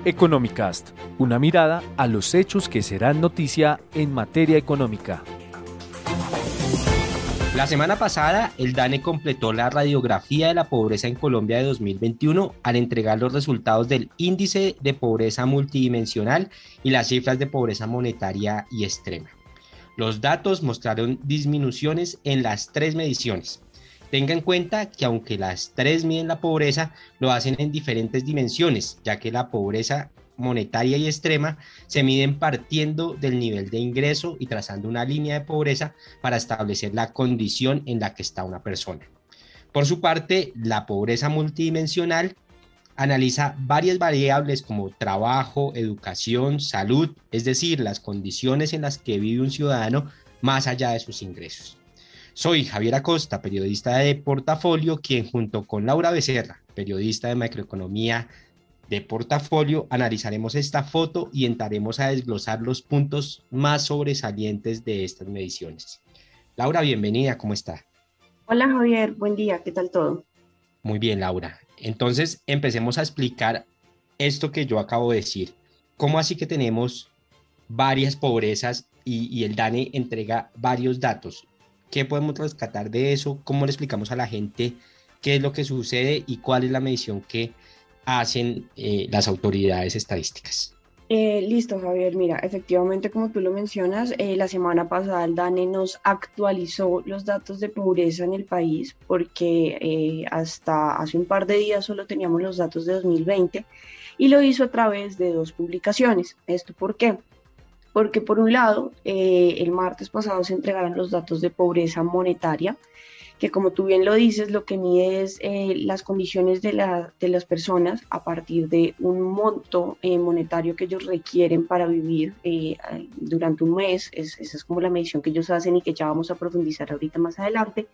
Economicast, una mirada a los hechos que serán noticia en materia económica. La semana pasada, el DANE completó la radiografía de la pobreza en Colombia de 2021 al entregar los resultados del índice de pobreza multidimensional y las cifras de pobreza monetaria y extrema. Los datos mostraron disminuciones en las tres mediciones. Tenga en cuenta que aunque las tres miden la pobreza, lo hacen en diferentes dimensiones, ya que la pobreza monetaria y extrema se miden partiendo del nivel de ingreso y trazando una línea de pobreza para establecer la condición en la que está una persona. Por su parte, la pobreza multidimensional analiza varias variables como trabajo, educación, salud, es decir, las condiciones en las que vive un ciudadano más allá de sus ingresos. Soy Javier Acosta, periodista de Portafolio, quien junto con Laura Becerra, periodista de macroeconomía de Portafolio, analizaremos esta foto y entraremos a desglosar los puntos más sobresalientes de estas mediciones. Laura, bienvenida, ¿cómo está? Hola Javier, buen día, ¿qué tal todo? Muy bien, Laura. Entonces, empecemos a explicar esto que yo acabo de decir. ¿Cómo así que tenemos varias pobrezas y el DANE entrega varios datos? ¿Qué podemos rescatar de eso? ¿Cómo le explicamos a la gente qué es lo que sucede y cuál es la medición que hacen las autoridades estadísticas? Listo, Javier. Mira, efectivamente, como tú lo mencionas, la semana pasada el DANE nos actualizó los datos de pobreza en el país porque hasta hace un par de días solo teníamos los datos de 2020 y lo hizo a través de dos publicaciones. ¿Esto por qué? Porque por un lado, el martes pasado se entregaron los datos de pobreza monetaria, que como tú bien lo dices, lo que mide es las condiciones de las personas a partir de un monto monetario que ellos requieren para vivir durante un mes. Esa es como la medición que ellos hacen y que ya vamos a profundizar ahorita más adelante.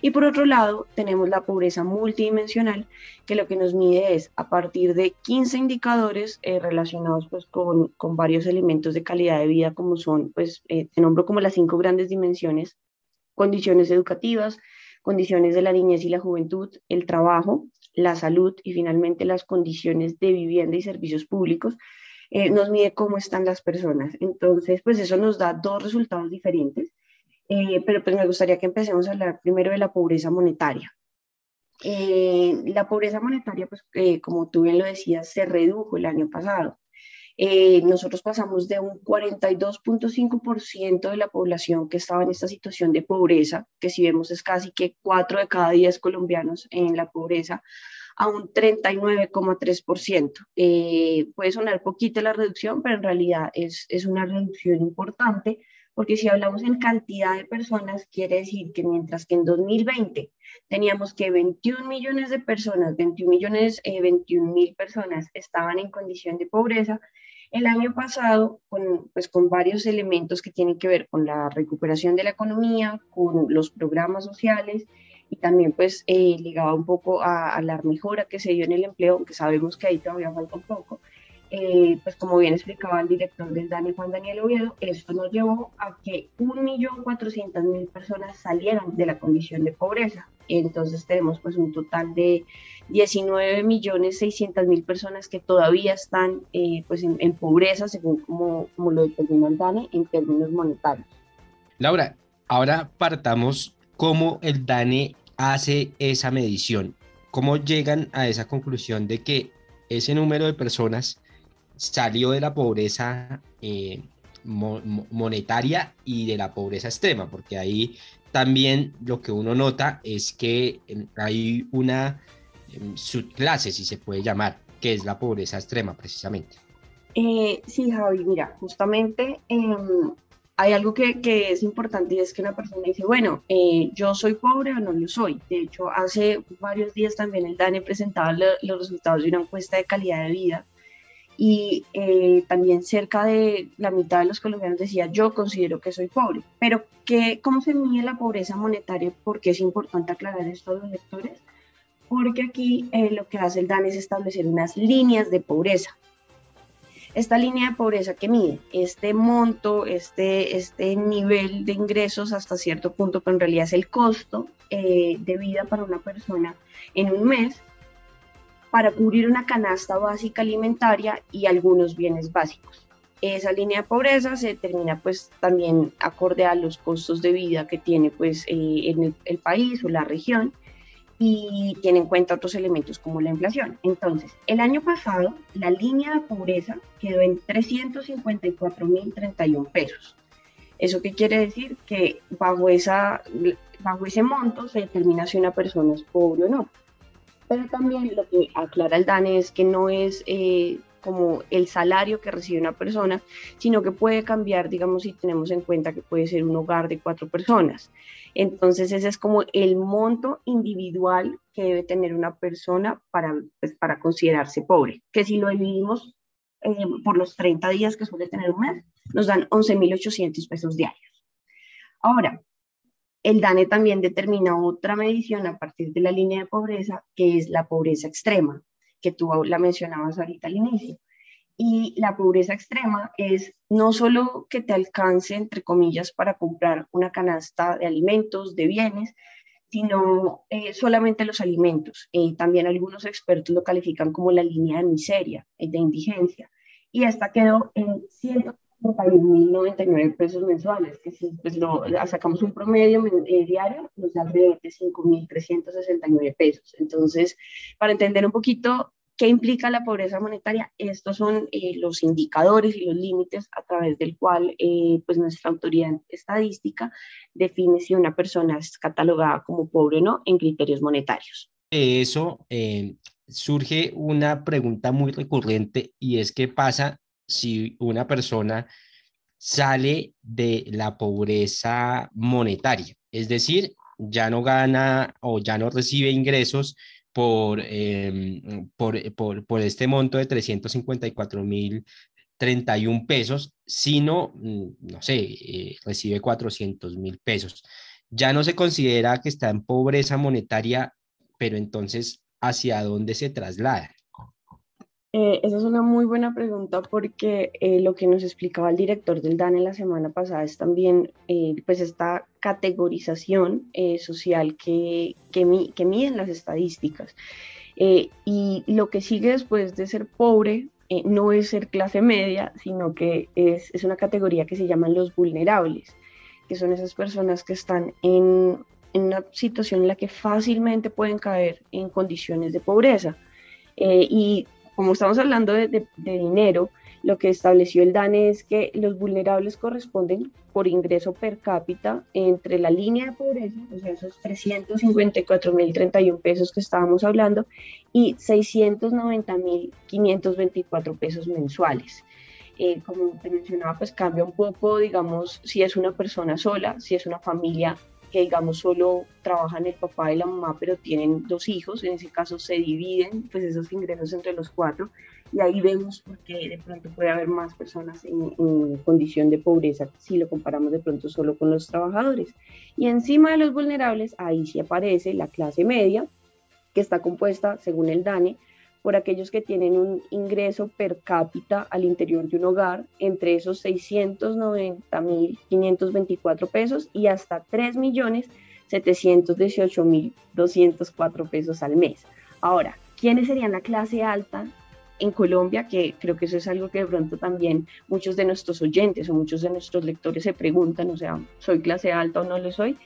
Y por otro lado, tenemos la pobreza multidimensional, que lo que nos mide es a partir de 15 indicadores relacionados pues, con varios elementos de calidad de vida, como son, pues, te nombro como las 5 grandes dimensiones: condiciones educativas, condiciones de la niñez y la juventud, el trabajo, la salud y finalmente las condiciones de vivienda y servicios públicos. Nos mide cómo están las personas. Entonces, pues eso nos da dos resultados diferentes, pero pues me gustaría que empecemos a hablar primero de la pobreza monetaria. La pobreza monetaria, pues como tú bien lo decías, se redujo el año pasado. Nosotros pasamos de un 42.5% de la población que estaba en esta situación de pobreza, que si vemos es casi que 4 de cada 10 colombianos en la pobreza, a un 39.3%. Puede sonar poquito la reducción, pero en realidad es una reducción importante, porque si hablamos en cantidad de personas, quiere decir que mientras que en 2020 teníamos que 21 millones de personas, 21 mil personas estaban en condición de pobreza, el año pasado, con varios elementos que tienen que ver con la recuperación de la economía, con los programas sociales y también pues ligado un poco a la mejora que se dio en el empleo, aunque sabemos que ahí todavía falta un poco. Pues como bien explicaba el director del DANE, Juan Daniel Oviedo, esto nos llevó a que 1.400.000 personas salieran de la condición de pobreza. Entonces tenemos pues un total de 19.600.000 personas que todavía están pues en pobreza, según como lo determina el DANE en términos monetarios. Laura, ahora partamos cómo el DANE hace esa medición. ¿Cómo llegan a esa conclusión de que ese número de personas salió de la pobreza monetaria y de la pobreza extrema? Porque ahí también lo que uno nota es que hay una subclase, si se puede llamar, que es la pobreza extrema precisamente. Sí, Javi, mira, justamente hay algo que es importante y es que una persona dice, bueno, yo soy pobre o no lo soy. De hecho, hace varios días también el DANE presentaba los resultados de una encuesta de calidad de vida y también cerca de la mitad de los colombianos decía, yo considero que soy pobre. Pero ¿cómo se mide la pobreza monetaria? Porque es importante aclarar esto a los lectores, porque aquí lo que hace el DANE es establecer unas líneas de pobreza. Esta línea de pobreza que mide este monto, este nivel de ingresos hasta cierto punto, pero en realidad es el costo de vida para una persona en un mes, para cubrir una canasta básica alimentaria y algunos bienes básicos. Esa línea de pobreza se determina pues también acorde a los costos de vida que tiene pues en el país o la región, y tiene en cuenta otros elementos como la inflación. Entonces, el año pasado, la línea de pobreza quedó en 354.031 pesos. ¿Eso qué quiere decir? Que bajo ese monto se determina si una persona es pobre o no. Pero también lo que aclara el DANE es que no es como el salario que recibe una persona, sino que puede cambiar, digamos, si tenemos en cuenta que puede ser un hogar de 4 personas. Entonces, ese es como el monto individual que debe tener una persona pues, para considerarse pobre, que si lo dividimos por los 30 días que suele tener un mes, nos dan 11.800 pesos diarios. Ahora, el DANE también determina otra medición a partir de la línea de pobreza, que es la pobreza extrema, que tú la mencionabas ahorita al inicio. Y la pobreza extrema es no solo que te alcance, entre comillas, para comprar una canasta de alimentos, de bienes, sino solamente los alimentos. También algunos expertos lo califican como la línea de miseria, de indigencia. Y esta quedó en 131.099 pesos mensuales, que si pues sacamos un promedio diario, nos da alrededor de 5.369 pesos. Entonces, para entender un poquito qué implica la pobreza monetaria, estos son los indicadores y los límites a través del cual pues nuestra autoridad estadística define si una persona es catalogada como pobre o no en criterios monetarios. De eso surge una pregunta muy recurrente, y es qué pasa si una persona sale de la pobreza monetaria, es decir, ya no gana o ya no recibe ingresos por este monto de 354.031 pesos, sino, no sé, recibe 400.000 pesos. Ya no se considera que está en pobreza monetaria, pero entonces, ¿hacia dónde se traslada? Esa es una muy buena pregunta porque lo que nos explicaba el director del DANE la semana pasada es también pues esta categorización social que miden las estadísticas. Y lo que sigue después de ser pobre no es ser clase media, sino que es una categoría que se llaman los vulnerables, que son esas personas que están en una situación en la que fácilmente pueden caer en condiciones de pobreza. Y como estamos hablando de dinero, lo que estableció el DANE es que los vulnerables corresponden por ingreso per cápita entre la línea de pobreza, o sea, esos 354.031 pesos que estábamos hablando, y 690.524 pesos mensuales. Como te mencionaba, pues cambia un poco, digamos, si es una persona sola, si es una familia que digamos solo trabajan el papá y la mamá, pero tienen 2 hijos, en ese caso se dividen pues esos ingresos entre los 4, y ahí vemos por qué de pronto puede haber más personas en condición de pobreza si lo comparamos de pronto solo con los trabajadores. Y encima de los vulnerables, ahí sí aparece la clase media, que está compuesta, según el DANE, por aquellos que tienen un ingreso per cápita al interior de un hogar entre esos 690.524 pesos y hasta 3.718.204 pesos al mes. Ahora, ¿quiénes serían la clase alta en Colombia? Que creo que eso es algo que de pronto también muchos de nuestros oyentes o muchos de nuestros lectores se preguntan, o sea, ¿soy clase alta o no lo soy?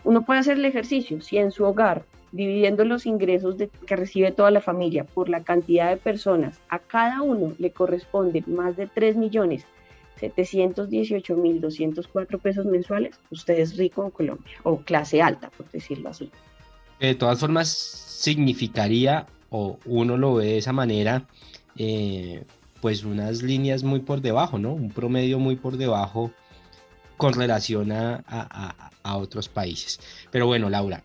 Uno puede hacer el ejercicio, si en su hogar, dividiendo los ingresos que recibe toda la familia por la cantidad de personas, a cada uno le corresponden más de 3.718.204 pesos mensuales, usted es rico en Colombia, o clase alta, por decirlo así. De todas formas, significaría, o uno lo ve de esa manera, pues unas líneas muy por debajo, ¿no? Un promedio muy por debajo con relación a otros países. Pero bueno, Laura,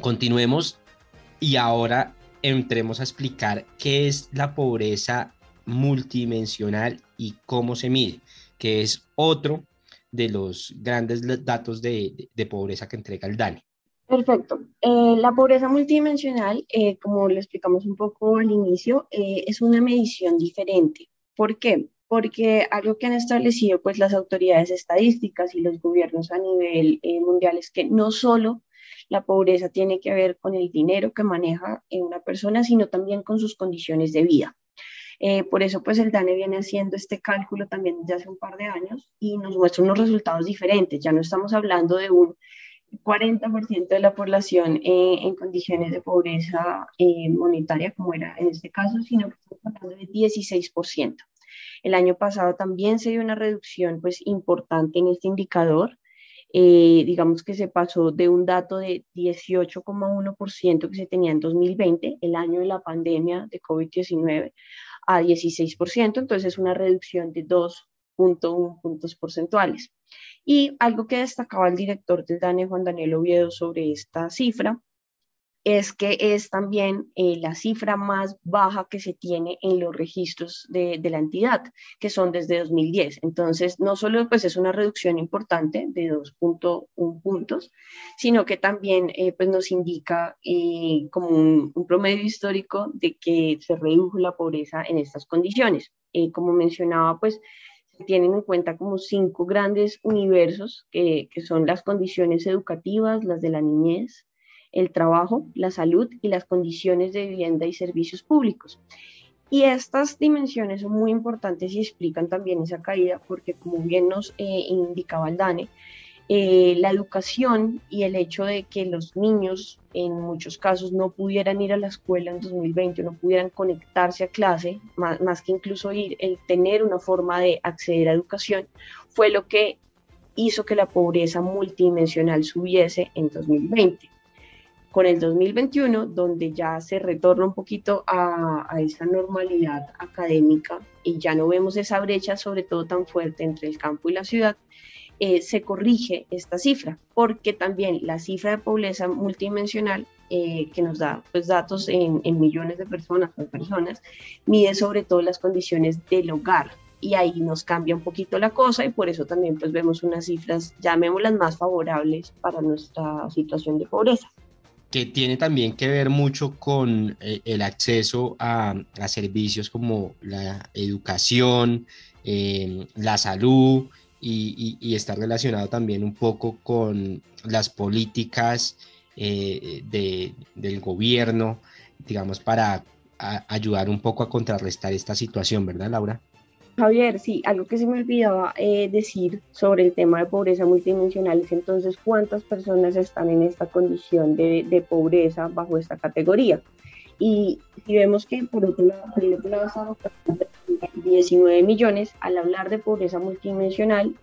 continuemos y ahora entremos a explicar qué es la pobreza multidimensional y cómo se mide, que es otro de los grandes datos de pobreza que entrega el DANE. Perfecto. La pobreza multidimensional, como lo explicamos un poco al inicio, es una medición diferente. ¿Por qué? Porque algo que han establecido pues las autoridades estadísticas y los gobiernos a nivel mundial es que no solo La pobreza tiene que ver con el dinero que maneja una persona, sino también con sus condiciones de vida. Por eso, pues el DANE viene haciendo este cálculo también desde hace un par de años y nos muestra unos resultados diferentes. Ya no estamos hablando de un 40% de la población en condiciones de pobreza monetaria, como era en este caso, sino que estamos hablando de 16%. El año pasado también se dio una reducción pues importante en este indicador. Digamos que se pasó de un dato de 18,1% que se tenía en 2020, el año de la pandemia de COVID-19, a 16%, entonces es una reducción de 2,1 puntos porcentuales. Y algo que destacaba el director del DANE, Juan Daniel Oviedo, sobre esta cifra, es que es también la cifra más baja que se tiene en los registros de la entidad, que son desde 2010. Entonces, no solo pues, es una reducción importante de 2,1 puntos, sino que también pues, nos indica como un promedio histórico de que se redujo la pobreza en estas condiciones. Como mencionaba, pues se tienen en cuenta como 5 grandes universos, que son las condiciones educativas, las de la niñez, el trabajo, la salud y las condiciones de vivienda y servicios públicos. Y estas dimensiones son muy importantes y explican también esa caída porque, como bien nos indicaba el DANE, la educación y el hecho de que los niños en muchos casos no pudieran ir a la escuela en 2020, no pudieran conectarse a clase, más que incluso ir, el tener una forma de acceder a educación, fue lo que hizo que la pobreza multidimensional subiese en 2020. Con el 2021, donde ya se retorna un poquito a esa normalidad académica y ya no vemos esa brecha, sobre todo tan fuerte entre el campo y la ciudad, se corrige esta cifra, porque también la cifra de pobreza multidimensional, que nos da pues, datos en millones de personas, mide sobre todo las condiciones del hogar. Y ahí nos cambia un poquito la cosa y por eso también pues vemos unas cifras, llamémoslas más favorables para nuestra situación de pobreza. Que tiene también que ver mucho con el acceso a servicios como la educación, la salud y está relacionado también un poco con las políticas del gobierno, digamos, para ayudar un poco a contrarrestar esta situación, ¿verdad, Laura? Javier, sí, algo que se me olvidaba decir sobre el tema de pobreza multidimensional es entonces cuántas personas están en esta condición de pobreza bajo esta categoría. Y si vemos que por el otro lado estamos 19 millones, al hablar de pobreza multidimensional,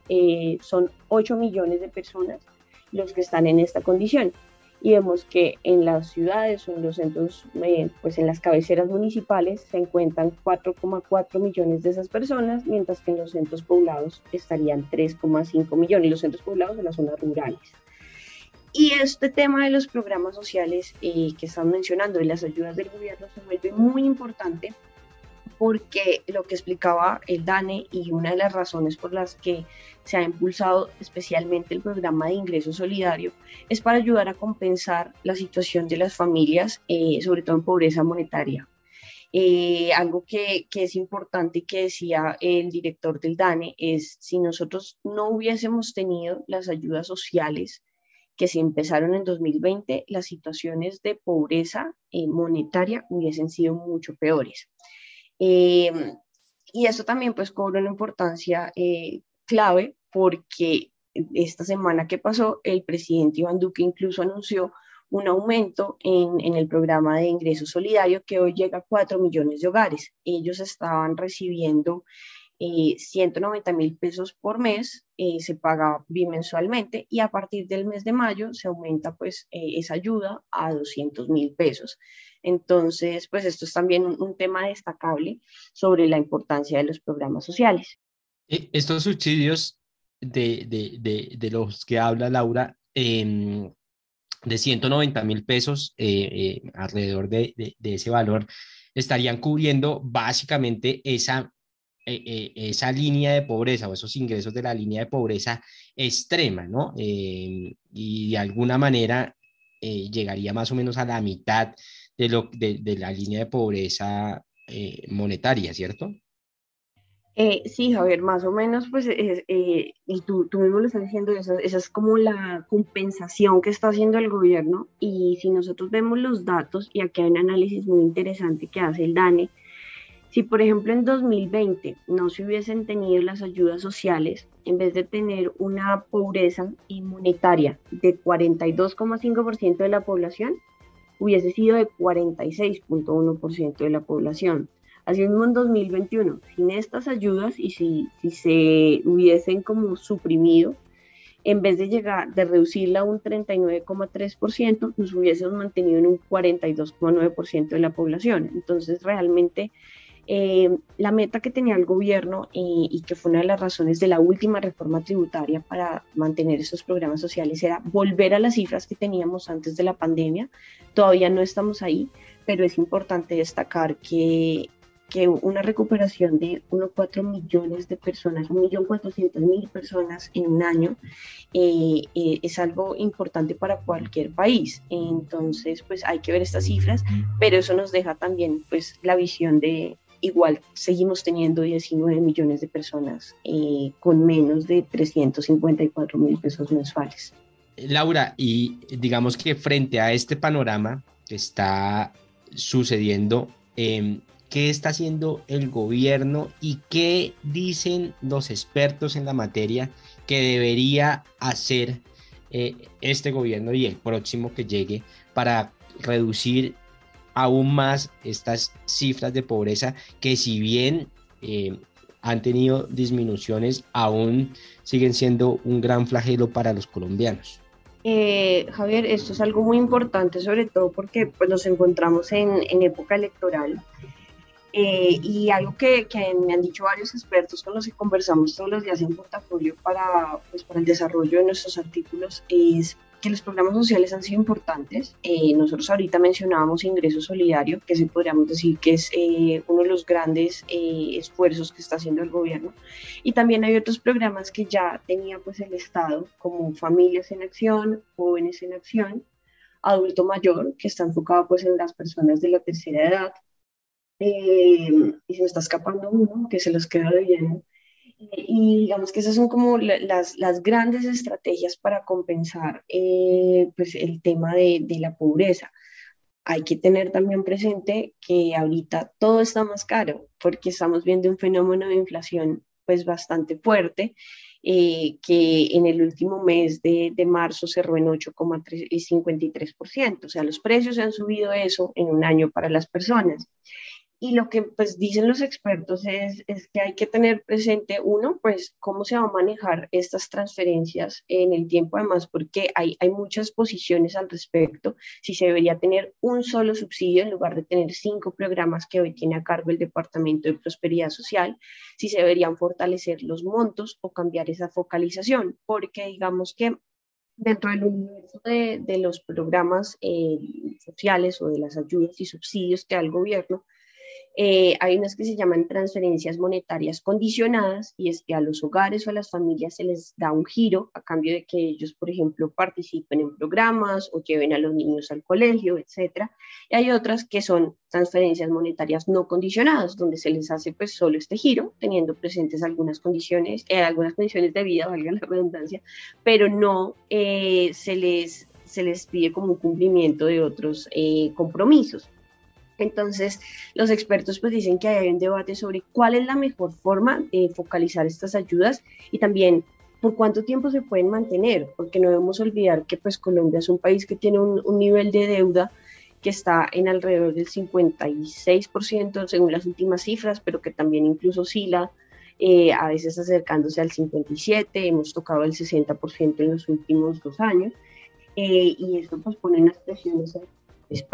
son 8 millones de personas los que están en esta condición. Y vemos que en las ciudades o en los centros, pues en las cabeceras municipales se encuentran 4,4 millones de esas personas, mientras que en los centros poblados estarían 3,5 millones, y los centros poblados en las zonas rurales. Y este tema de los programas sociales que están mencionando y las ayudas del gobierno se vuelve muy importante porque lo que explicaba el DANE y una de las razones por las que se ha impulsado especialmente el programa de ingreso solidario es para ayudar a compensar la situación de las familias, sobre todo en pobreza monetaria. Algo que es importante y que decía el director del DANE es si nosotros no hubiésemos tenido las ayudas sociales que se empezaron en 2020, las situaciones de pobreza monetaria hubiesen sido mucho peores. Eh, y eso también pues cobra una importancia clave porque esta semana que pasó el presidente Iván Duque incluso anunció un aumento en el programa de ingreso solidario que hoy llega a 4 millones de hogares. Ellos estaban recibiendo 190.000 pesos por mes, se paga bimensualmente y a partir del mes de mayo se aumenta pues esa ayuda a 200.000 pesos. Entonces, pues esto es también un tema destacable sobre la importancia de los programas sociales. Estos subsidios de los que habla Laura, de 190.000 pesos, alrededor de ese valor, estarían cubriendo básicamente esa línea de pobreza o esos ingresos de la línea de pobreza extrema, ¿no? Y de alguna manera llegaría más o menos a la mitad de la línea de pobreza monetaria, ¿cierto? Sí, Javier, más o menos, pues, y tú mismo lo estás diciendo, esa es como la compensación que está haciendo el gobierno. Y si nosotros vemos los datos, y aquí hay un análisis muy interesante que hace el DANE, si por ejemplo en 2020 no se hubiesen tenido las ayudas sociales, en vez de tener una pobreza inmunitaria de 42,5% de la población, hubiese sido de 46,1% de la población. Asimismo, en 2021, sin estas ayudas y si se hubiesen como suprimido, en vez de llegar, de reducirla a un 39,3%, nos hubiésemos mantenido en un 42,9% de la población. Entonces, realmente la meta que tenía el gobierno y que fue una de las razones de la última reforma tributaria para mantener esos programas sociales era volver a las cifras que teníamos antes de la pandemia. Todavía no estamos ahí, pero es importante destacar que una recuperación de 1,4 millones de personas, 1.400.000 personas en un año, es algo importante para cualquier país. Entonces, pues hay que ver estas cifras, pero eso nos deja también pues la visión de igual seguimos teniendo 19 millones de personas con menos de 354.000 pesos mensuales. Laura, y digamos que frente a este panorama que está sucediendo, ¿qué está haciendo el gobierno y qué dicen los expertos en la materia que debería hacer este gobierno y el próximo que llegue para reducir aún más estas cifras de pobreza que, si bien han tenido disminuciones, aún siguen siendo un gran flagelo para los colombianos? Javier, esto es algo muy importante, sobre todo porque pues, nos encontramos en época electoral. Y algo que me han dicho varios expertos con los que conversamos todos los días en portafolio pues, para el desarrollo de nuestros artículos es que los programas sociales han sido importantes. Nosotros ahorita mencionábamos ingreso solidario, que sí podríamos decir que es uno de los grandes esfuerzos que está haciendo el gobierno. Y también hay otros programas que ya tenía pues el Estado, como Familias en Acción, Jóvenes en Acción, Adulto Mayor, que está enfocado pues en las personas de la tercera edad, y se me está escapando uno que se los queda debiendo. Y digamos que esas son como las grandes estrategias para compensar pues el tema de la pobreza. Hay que tener también presente que ahorita todo está más caro porque estamos viendo un fenómeno de inflación pues bastante fuerte, que en el último mes de marzo cerró en 8,53%. O sea, los precios se han subido eso en un año para las personas. Y lo que pues dicen los expertos es que hay que tener presente, uno, pues cómo se va a manejar estas transferencias en el tiempo, además, porque hay muchas posiciones al respecto, si se debería tener un solo subsidio en lugar de tener 5 programas que hoy tiene a cargo el Departamento de Prosperidad Social, si se deberían fortalecer los montos o cambiar esa focalización, porque digamos que dentro del universo de los programas sociales o de las ayudas y subsidios que da el gobierno, hay unas que se llaman transferencias monetarias condicionadas, y es que a los hogares o a las familias se les da un giro a cambio de que ellos, por ejemplo, participen en programas o lleven a los niños al colegio, etcétera. Y hay otras que son transferencias monetarias no condicionadas, donde se les hace pues solo este giro, teniendo presentes algunas condiciones de vida, valga la redundancia, pero no se les pide como un cumplimiento de otros compromisos. Entonces, los expertos pues dicen que hay un debate sobre cuál es la mejor forma de focalizar estas ayudas y también por cuánto tiempo se pueden mantener, porque no debemos olvidar que pues Colombia es un país que tiene un nivel de deuda que está en alrededor del 56% según las últimas cifras, pero que también incluso oscila, a veces acercándose al 57%, hemos tocado el 60% en los últimos 2 años, y esto pues pone unas presiones pues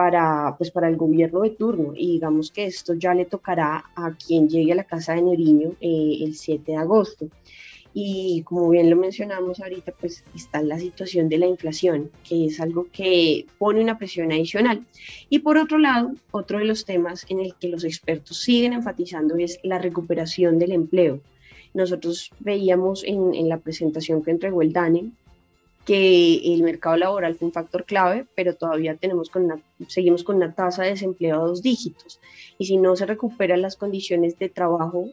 para el gobierno de turno, y digamos que esto ya le tocará a quien llegue a la Casa de Nariño el 7 de agosto. Y como bien lo mencionamos ahorita, pues está la situación de la inflación, que es algo que pone una presión adicional. Y por otro lado, otro de los temas en el que los expertos siguen enfatizando es la recuperación del empleo. Nosotros veíamos en la presentación que entregó el DANE que el mercado laboral fue un factor clave, pero todavía seguimos con una tasa de desempleo a 2 dígitos. Y si no se recuperan las condiciones de trabajo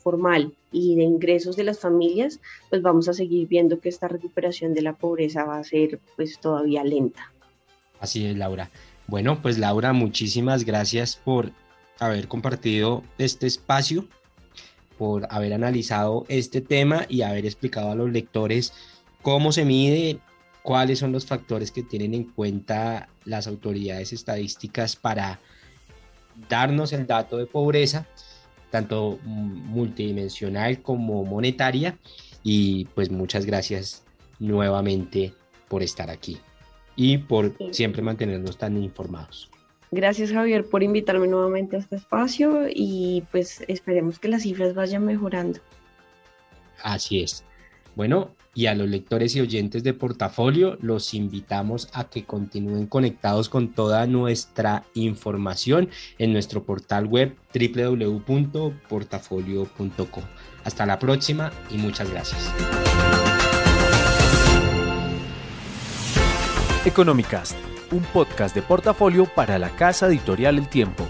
formal y de ingresos de las familias, pues vamos a seguir viendo que esta recuperación de la pobreza va a ser pues todavía lenta. Así es, Laura. Bueno, pues Laura, muchísimas gracias por haber compartido este espacio, por haber analizado este tema y haber explicado a los lectores cómo se mide, cuáles son los factores que tienen en cuenta las autoridades estadísticas para darnos el dato de pobreza, tanto multidimensional como monetaria. Y pues muchas gracias nuevamente por estar aquí y por siempre mantenernos tan informados. Gracias, Javier, por invitarme nuevamente a este espacio y pues esperemos que las cifras vayan mejorando. Así es. Bueno, y a los lectores y oyentes de Portafolio los invitamos a que continúen conectados con toda nuestra información en nuestro portal web www.portafolio.co. Hasta la próxima y muchas gracias. Economicast, un podcast de Portafolio para la casa editorial El Tiempo.